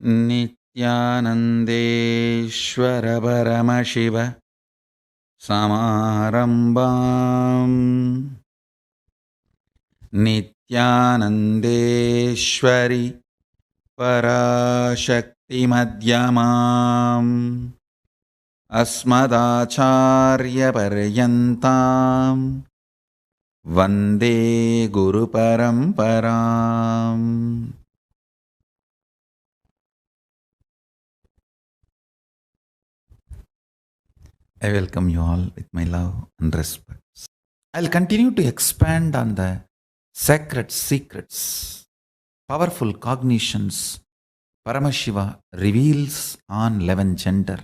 Nithyanandeshwara Paramashiva Samarambam Nithyanandeshwari Parashakti Madhyamam Asmadacharya Paryantam Vande Guru Paramparam. I welcome you all with my love and respect. I'll continue to expand on the sacred secrets, powerful cognitions Paramashiva reveals on 11 gender.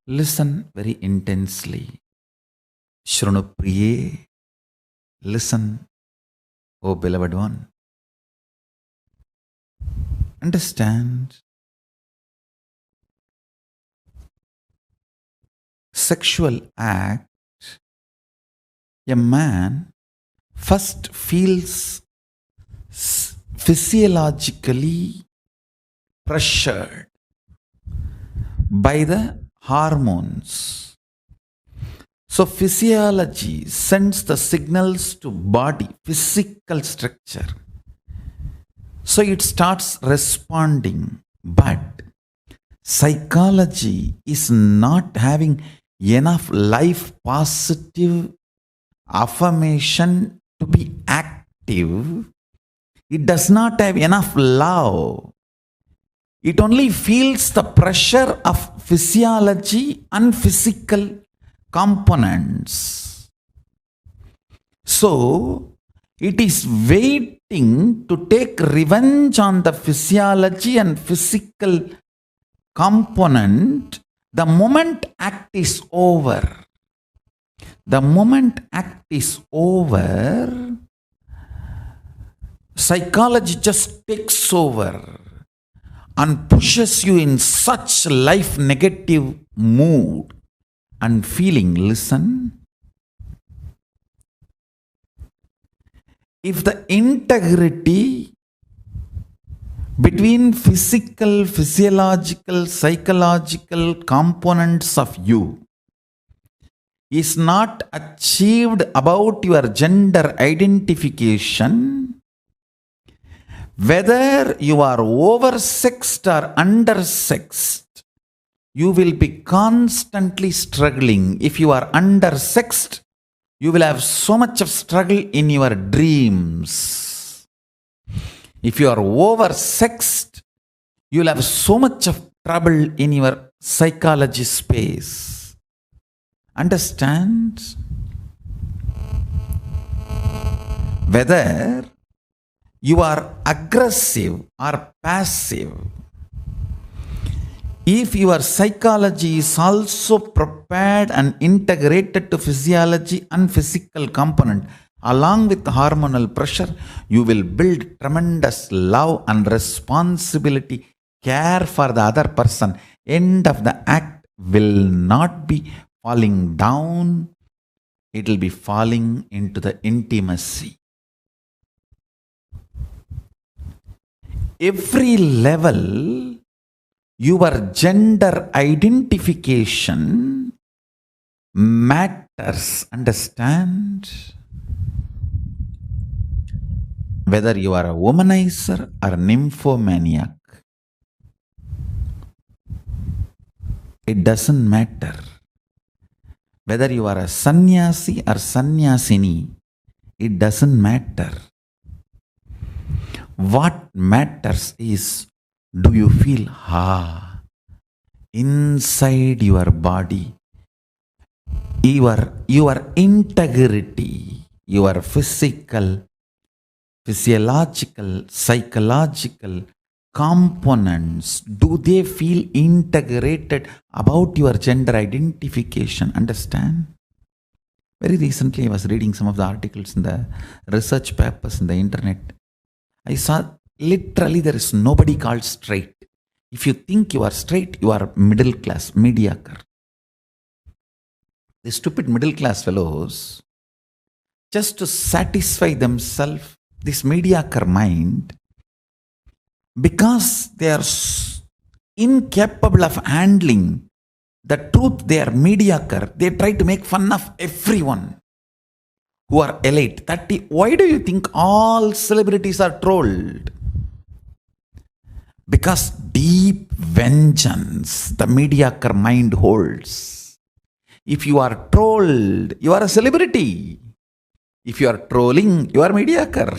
Listen very intensely. Shrunupriye, listen, O beloved one. Understand. Sexual act, a man first feels physiologically pressured by the hormones. So physiology sends the signals to body, physical structure. So it starts responding, but psychology is not having enough life positive affirmation to be active. It does not have enough love. It only feels the pressure of physiology and physical components. So it is waiting to take revenge on the physiology and physical component the moment act is over. The moment act is over, psychology just takes over and pushes you in such life negative mood and feeling. Listen, if the integrity between physical, physiological, psychological components of you is not achieved about your gender identification, whether you are oversexed or undersexed, you will be constantly struggling. If you are undersexed, you will have so much of struggle in your dreams. If you are oversexed, you will have so much of trouble in your psychology space. Understand? Whether you are aggressive or passive, if your psychology is also prepared and integrated to physiology and physical component, along with hormonal pressure, you will build tremendous love and responsibility, care for the other person. End of the act will not be falling down, it will be falling into the intimacy. Every level, your gender identification matters. Understand? Whether you are a womanizer or a nymphomaniac, it doesn't matter. Whether you are a sannyasi or sannyasini, it doesn't matter. What matters is, do you feel inside your body, your integrity, your physiological, psychological components, do they feel integrated about your gender identification? Understand? Very recently, I was reading some of the articles in the research papers in the internet. I saw literally there is nobody called straight. If you think you are straight, you are middle class, mediocre. The stupid middle class fellows, just to satisfy themselves, this mediocre mind, because they are incapable of handling the truth. They are mediocre. They try to make fun of everyone who are elite. Why do you think all celebrities are trolled? Because deep vengeance the mediocre mind holds. If you are trolled, you are a celebrity. If you are trolling, you are mediocre.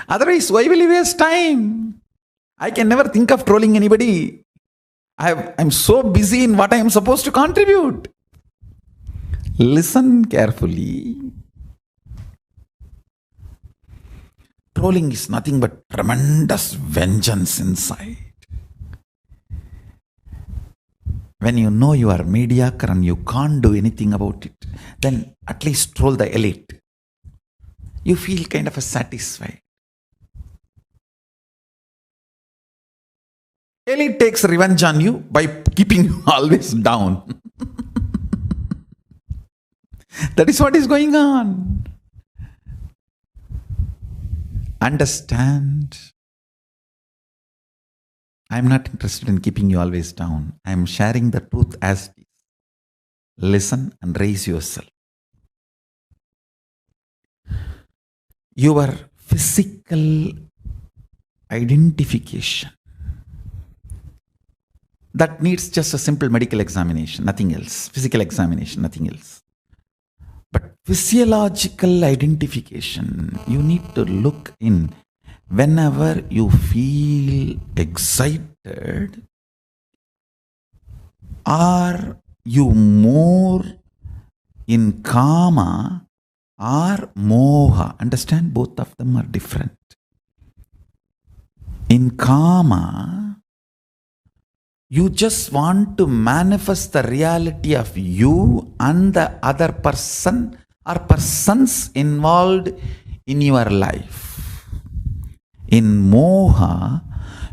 Otherwise, why will you waste time? I can never think of trolling anybody. I'm so busy in what I am supposed to contribute. Listen carefully. Trolling is nothing but tremendous vengeance inside. When you know you are mediocre and you can't do anything about it, then at least troll the elite. You feel kind of satisfied. Elite takes revenge on you by keeping you always down. That is what is going on. Understand. I am not interested in keeping you always down. I am sharing the truth as it is. Listen and raise yourself. Your physical identification, that needs just a simple medical examination, nothing else. Physical examination, nothing else. But physiological identification, you need to look in. Whenever you feel excited, are you more in kama or moha? Understand, both of them are different. In kama, you just want to manifest the reality of you and the other person or persons involved in your life. In moha,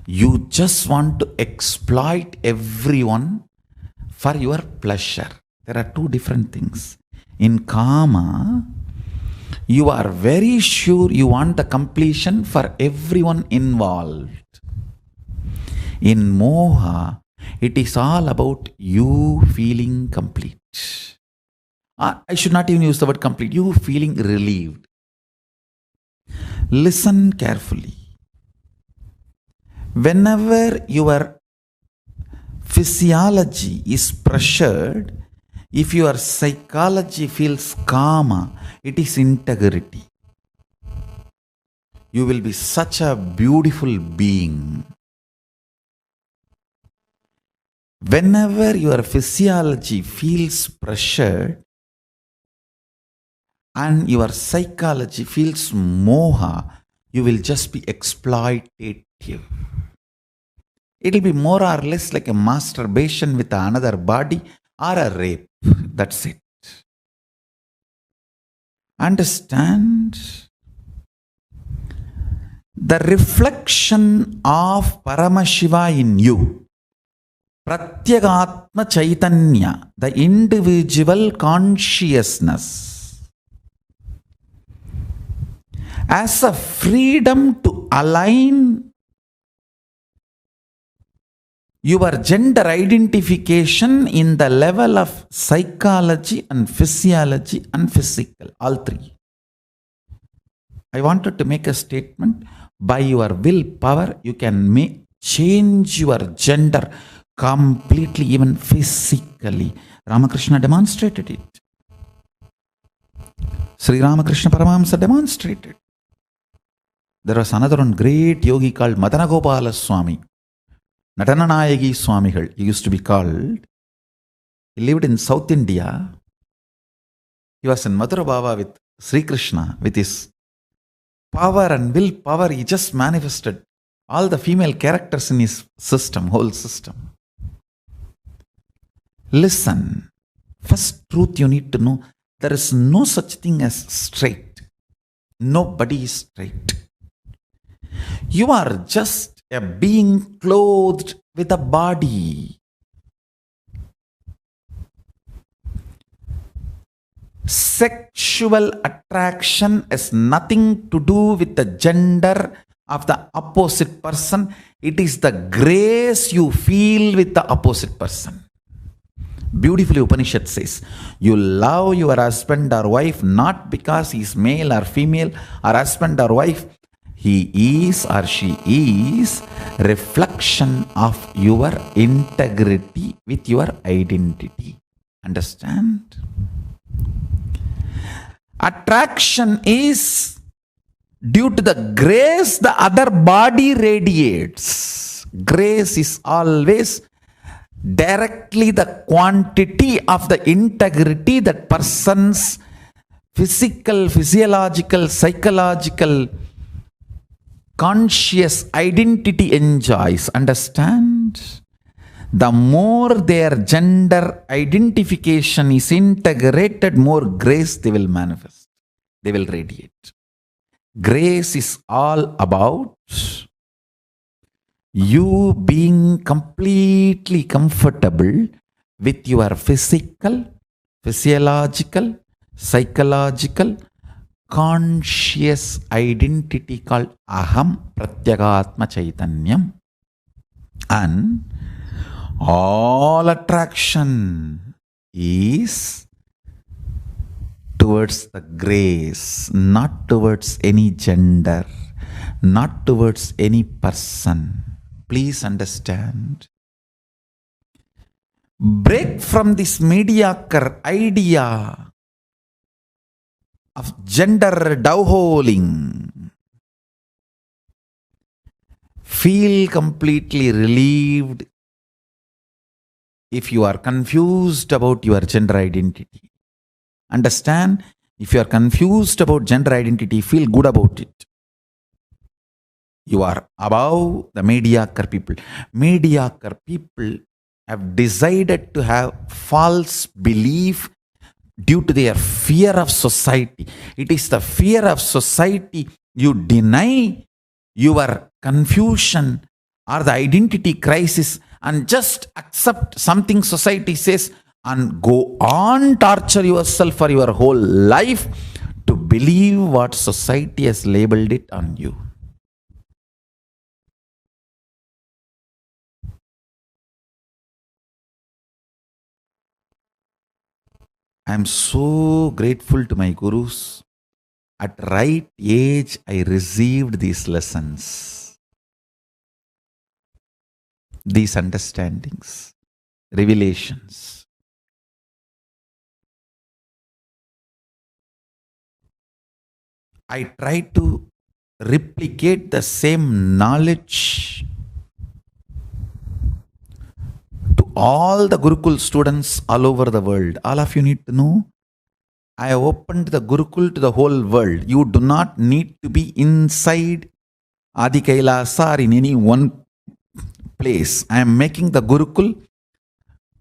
you just want to exploit everyone for your pleasure. There are two different things. In kama, you are very sure you want the completion for everyone involved. In moha, it is all about you feeling complete. I should not even use the word complete. You feeling relieved. Listen carefully. Whenever your physiology is pressured, if your psychology feels kama, it is integrity. You will be such a beautiful being. Whenever your physiology feels pressured and your psychology feels moha, you will just be exploitative. It will be more or less like a masturbation with another body or a rape. That's it. Understand? The reflection of Paramashiva in you, Pratyagatma Chaitanya, the individual consciousness, as a freedom to align your gender identification in the level of psychology and physiology and physical, all three. I wanted to make a statement. By your willpower, you can change your gender completely, even physically. Ramakrishna demonstrated it. Sri Ramakrishna Paramahamsa demonstrated. There was another one great yogi called Madanagopala Swami. Natananayagi Swamigal, he used to be called. He lived in South India. He was in Mathura Bhava with Sri Krishna. With his power and willpower, he just manifested all the female characters in his system, whole system. Listen, first truth you need to know, there is no such thing as straight. Nobody is straight. You are just a being clothed with a body. Sexual attraction has nothing to do with the gender of the opposite person. It is the grace you feel with the opposite person. Beautifully Upanishad says, you love your husband or wife not because he is male or female, or husband or wife. He is or she is reflection of your integrity with your identity. Understand? Attraction is due to the grace the other body radiates. Grace is always directly the quantity of the integrity that person's physical, physiological, psychological, conscious identity enjoys. Understand? The more their gender identification is integrated, more grace they will manifest. They will radiate. Grace is all about you being completely comfortable with your physical, physiological, psychological, conscious identity called Aham Pratyagatma Chaitanyam. And all attraction is towards the grace, not towards any gender, not towards any person. Please understand. Break from this mediocre idea of gender dowholing. Feel completely relieved if you are confused about your gender identity. Understand, if you are confused about gender identity, feel good about it. You are above the mediocre people. Mediocre people have decided to have false belief due to their fear of society. It is the fear of society. You deny your confusion or the identity crisis and just accept something society says and go on torture yourself for your whole life to believe what society has labeled it on you. I am so grateful to my gurus. At right age, I received these lessons, these understandings, revelations. I try to replicate the same knowledge to all the Gurukul students all over the world. All of you need to know, I have opened the Gurukul to the whole world. You do not need to be inside Adi Kailasa or in any one place. I am making the Gurukul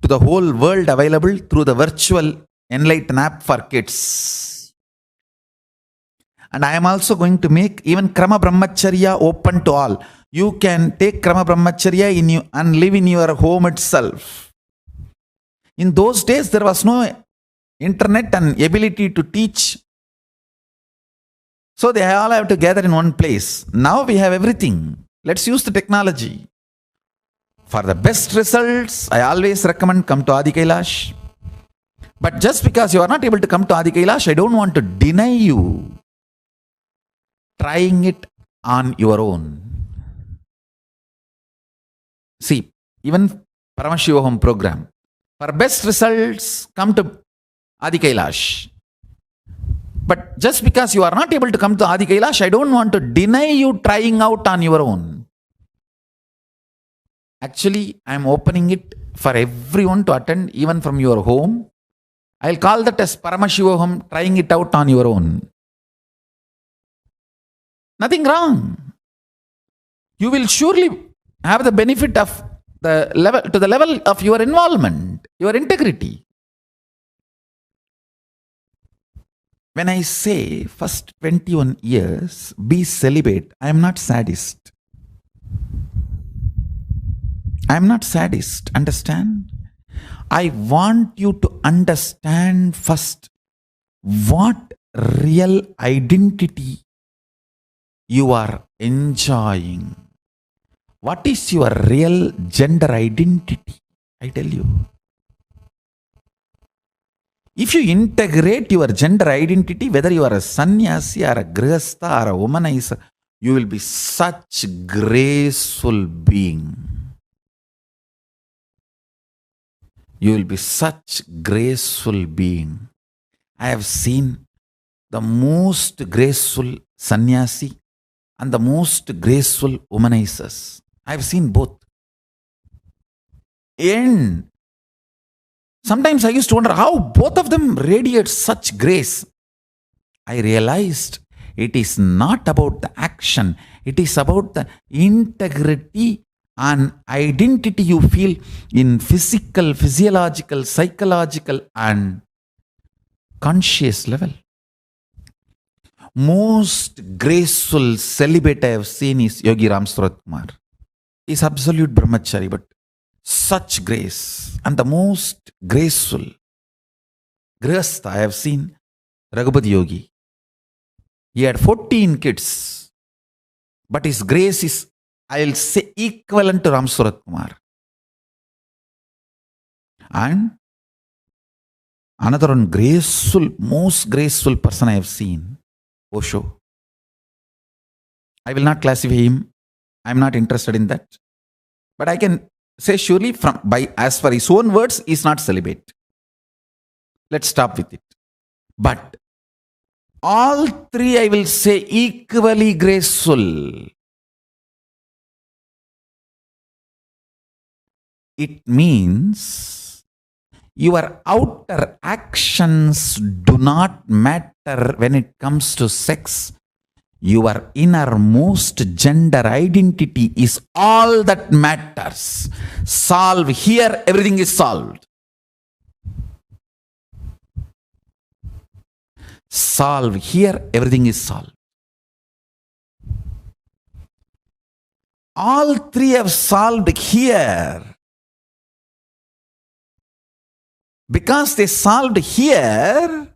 to the whole world available through the virtual Enlighten app for kids. And I am also going to make even Krama Brahmacharya open to all. You can take Krama Brahmacharya in you and live in your home itself. In those days, there was no internet and ability to teach. So they all have to gather in one place. Now we have everything. Let's use the technology. For the best results, I always recommend come to Adi Kailash. But just because you are not able to come to Adi Kailash, I don't want to deny you trying it on your own. See, even Paramashivoham program. For best results, come to Adi Kailash. But just because you are not able to come to Adi Kailash, I don't want to deny you trying out on your own. Actually, I am opening it for everyone to attend, even from your home. I'll call that as Paramashivoham, trying it out on your own. Nothing wrong. You will surely have the benefit of the level to the level of your involvement, your integrity. When I say first 21 years, be celibate, I am not sadist. I am not sadist, understand? I want you to understand first what real identity you are enjoying. What is your real gender identity? I tell you. If you integrate your gender identity, whether you are a sannyasi or a grihastha or a womanizer, you will be such graceful being. You will be such graceful being. I have seen the most graceful sannyasi and the most graceful womanizers. I have seen both. And sometimes I used to wonder how both of them radiate such grace. I realized it is not about the action. It is about the integrity and identity you feel in physical, physiological, psychological and conscious level. Most graceful celibate I have seen is Yogi Ram Surat Kumar. He is absolute brahmachari, but such grace. And the most graceful grihastha I have seen, Raghupati Yogi. He had 14 kids, but his grace is, I will say, equivalent to Ram Surat Kumar. And another one graceful, most graceful person I have seen, Osho. I will not classify him. I am not interested in that. But I can say surely as per his own words, he is not celibate. Let's stop with it. But all three I will say equally graceful. It means your outer actions do not matter when it comes to sex. Your innermost gender identity is all that matters. Solve here, everything is solved. Solve here, everything is solved. All three have solved here. Because they solved here,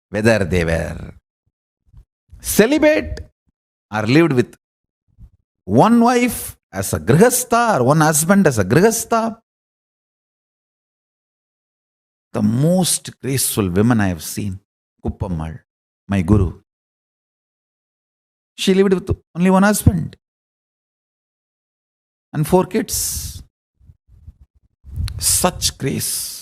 whether they were celibate or lived with one wife as a grihastha or one husband as a grihastha. The most graceful women I have seen, Kuppammal, my guru. She lived with only one husband and 4 kids. Such grace.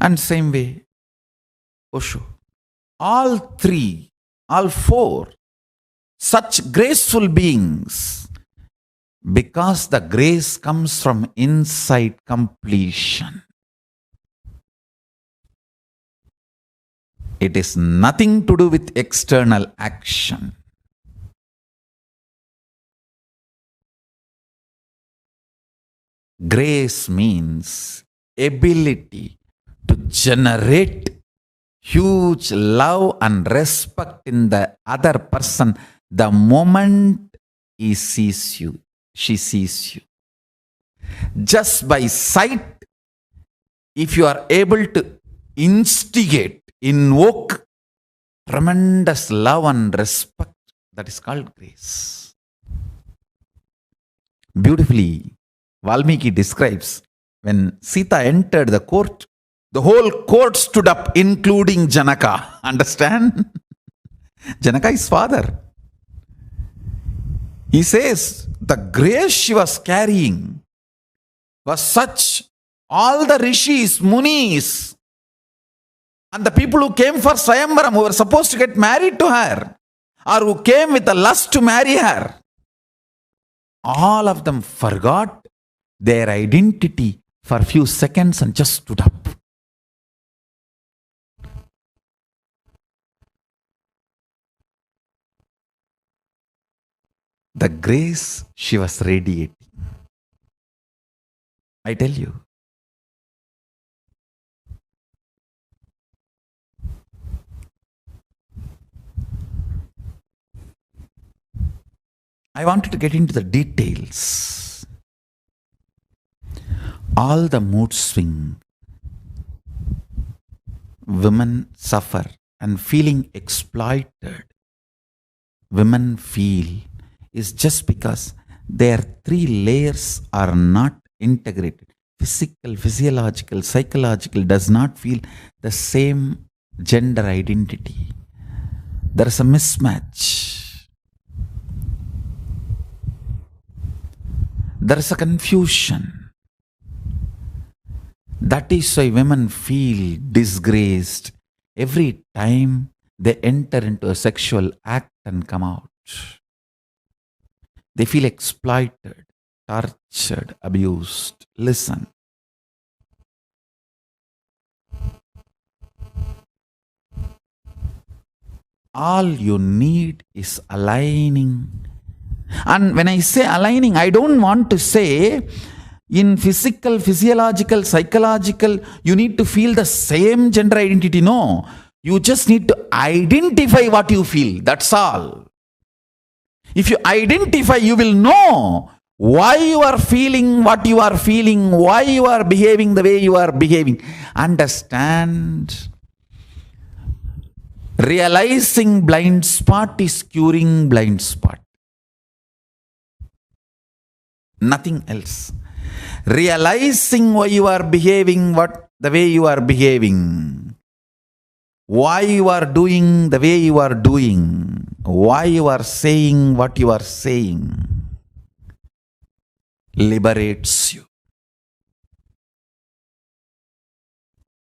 And same way, Osho. All 4, such graceful beings, because the grace comes from inside completion. It is nothing to do with external action. Grace means ability to generate huge love and respect in the other person the moment he sees you, she sees you. Just by sight, if you are able to instigate, invoke tremendous love and respect, that is called grace. Beautifully, Valmiki describes when Sita entered the court, the whole court stood up, including Janaka. Understand? Janaka is father. He says the grace she was carrying was such, all the rishis, munis, and the people who came for Swayamvaram, who were supposed to get married to her, or who came with a lust to marry her, all of them forgot their identity for a few seconds and just stood up. The grace she was radiating. I tell you. I wanted to get into the details. All the mood swing women suffer and feeling exploited, women feel, is just because their three layers are not integrated. Physical, physiological, psychological does not feel the same gender identity. There is a mismatch. There is a confusion. That is why women feel disgraced every time they enter into a sexual act and come out. They feel exploited, tortured, abused. Listen. All you need is aligning. And when I say aligning, I don't want to say in physical, physiological, psychological, you need to feel the same gender identity. No. You just need to identify what you feel. That's all. If you identify, you will know why you are feeling what you are feeling, why you are behaving the way you are behaving. Understand? Realizing blind spot is curing blind spot. Nothing else. Realizing why you are behaving the way you are behaving, why you are doing the way you are doing, why you are saying what you are saying, liberates you.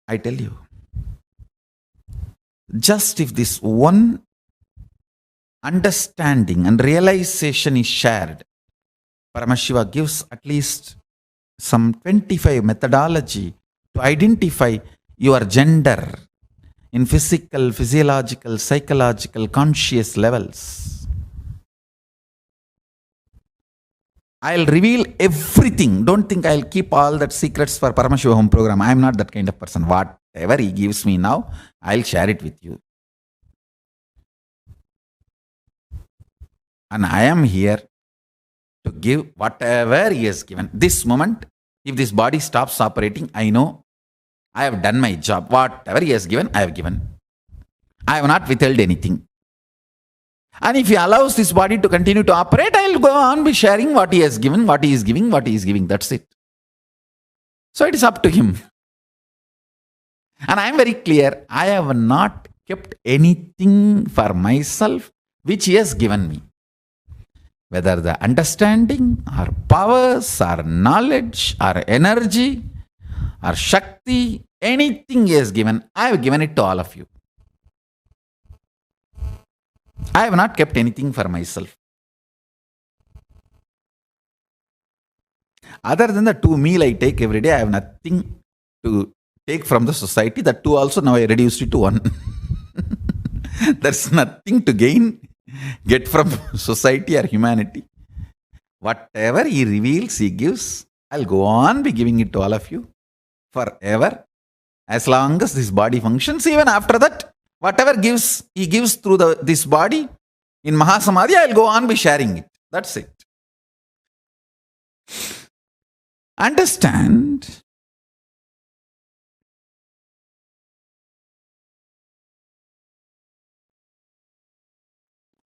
I tell you, just if this one understanding and realization is shared, Paramashiva gives at least some 25 methodology to identify your gender in physical, physiological, psychological, conscious levels. I'll reveal everything. Don't think I'll keep all that secrets for Paramashivoham program. I'm not that kind of person. Whatever he gives me now, I'll share it with you. And I am here to give whatever he has given. This moment, if this body stops operating, I know I have done my job. Whatever he has given, I have given. I have not withheld anything. And if he allows this body to continue to operate, I will go on be sharing what he has given, what he is giving, what he is giving. That's it. So it is up to him. And I am very clear, I have not kept anything for myself which he has given me. Whether the understanding, or powers, or knowledge, or energy, or Shakti, anything he has given, I have given it to all of you. I have not kept anything for myself. Other than the 2 meals I take every day, I have nothing to take from the society. That 2 also now I reduced it to 1. There's nothing to get from society or humanity. Whatever he reveals, he gives. I'll go on be giving it to all of you forever. As long as this body functions, even after that, whatever he gives through this body in Mahasamadhi, I'll go on be sharing it. That's it. Understand?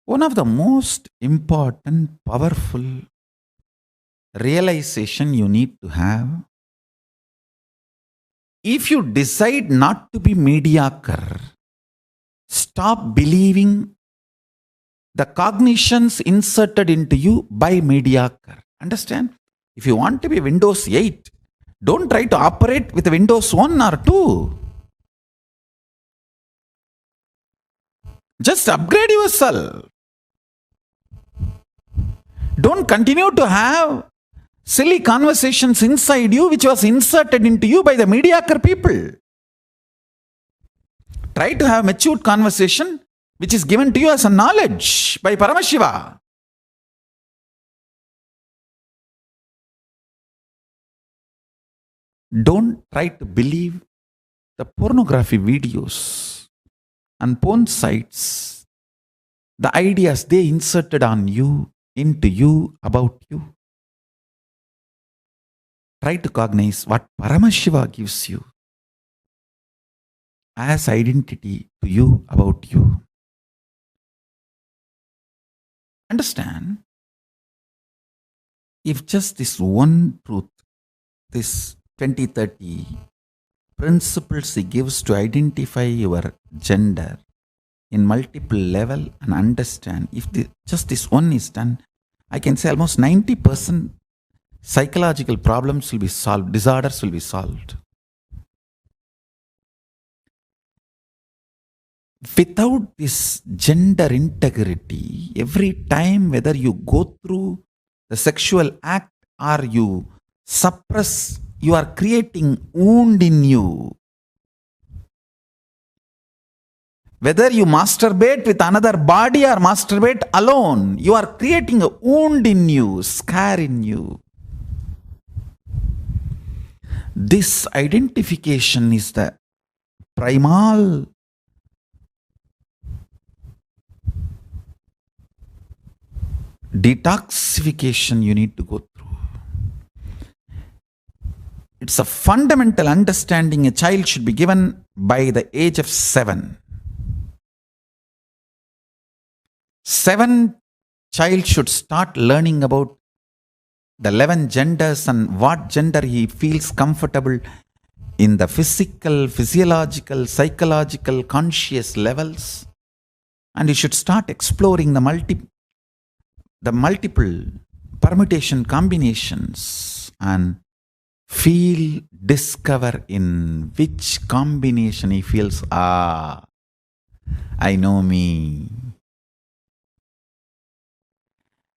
One of the most important, powerful realization you need to have, if you decide not to be mediocre, stop believing the cognitions inserted into you by mediocre. Understand? If you want to be Windows 8, don't try to operate with Windows 1 or 2. Just upgrade yourself. Don't continue to have silly conversations inside you which was inserted into you by the mediocre people. Try to have matured conversation which is given to you as a knowledge by Paramashiva. Don't try to believe the pornography videos and porn sites, the ideas they inserted on you, into you, about you. Try to cognize what Paramashiva gives you. as identity to you about you. Understand, if just this one truth, this 2030 principles he gives to identify your gender in multiple level and understand, if just this one is done, I can say almost 90% psychological problems will be solved, disorders will be solved. Without this gender integrity, every time whether you go through the sexual act or you suppress, you are creating wound in you. Whether you masturbate with another body or masturbate alone, you are creating a wound in you, scar in you. This identification is the primal detoxification you need to go through. It's a fundamental understanding a child should be given by the age of 7. 7, child should start learning about the 11 genders and what gender he feels comfortable in the physical, physiological, psychological, conscious levels. And he should start exploring the multiple permutation combinations and discover in which combination he feels, I know me.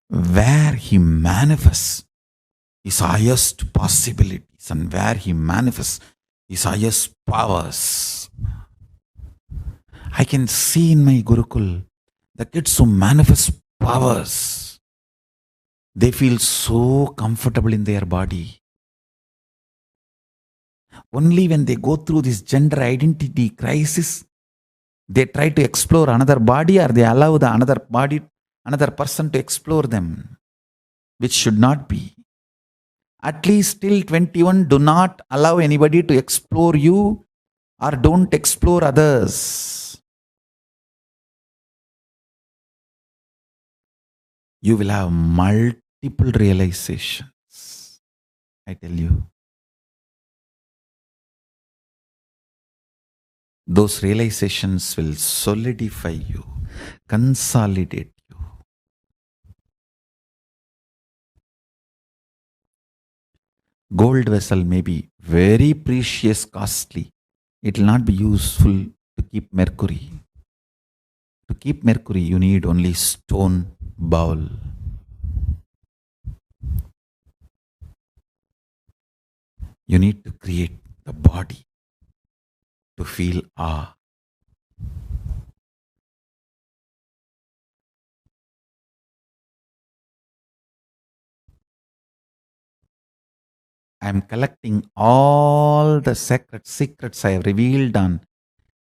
Where he manifests his highest possibilities and where he manifests his highest powers. I can see in my Gurukul, the kids who manifest powers, they feel so comfortable in their body. Only when they go through this gender identity crisis, they try to explore another body or they allow the another person to explore them, which should not be. At least till 21, do not allow anybody to explore you or don't explore others. You will have multiple realizations, I tell you. Those realizations will solidify you, consolidate you. Gold vessel may be very precious, costly. It will not be useful to keep mercury. To keep mercury, you need only stone bowl. You need to create the body to feel awe. I am collecting all the sacred secrets I have revealed on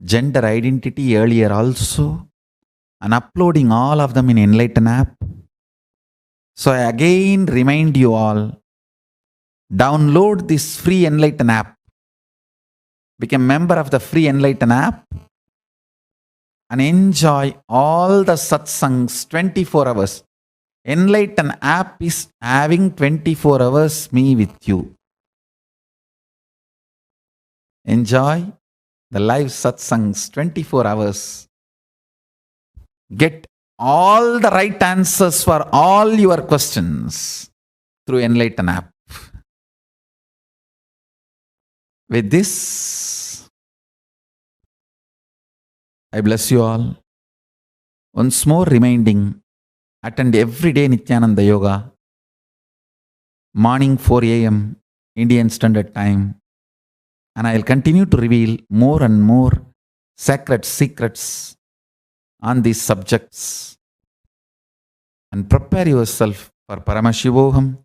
gender identity earlier also and uploading all of them in Enlighten app. So I again remind you all, download this free Enlighten app. Become member of the free Enlighten app and enjoy all the satsangs 24 hours. Enlighten app is having 24 hours me with you. Enjoy the live satsangs 24 hours. Get all the right answers for all your questions through Enlighten app. With this, I bless you all. Once more reminding, attend every day Nithyananda Yoga, morning 4 a.m. Indian Standard Time. And I will continue to reveal more and more sacred secrets on these subjects. And prepare yourself for Paramashivoham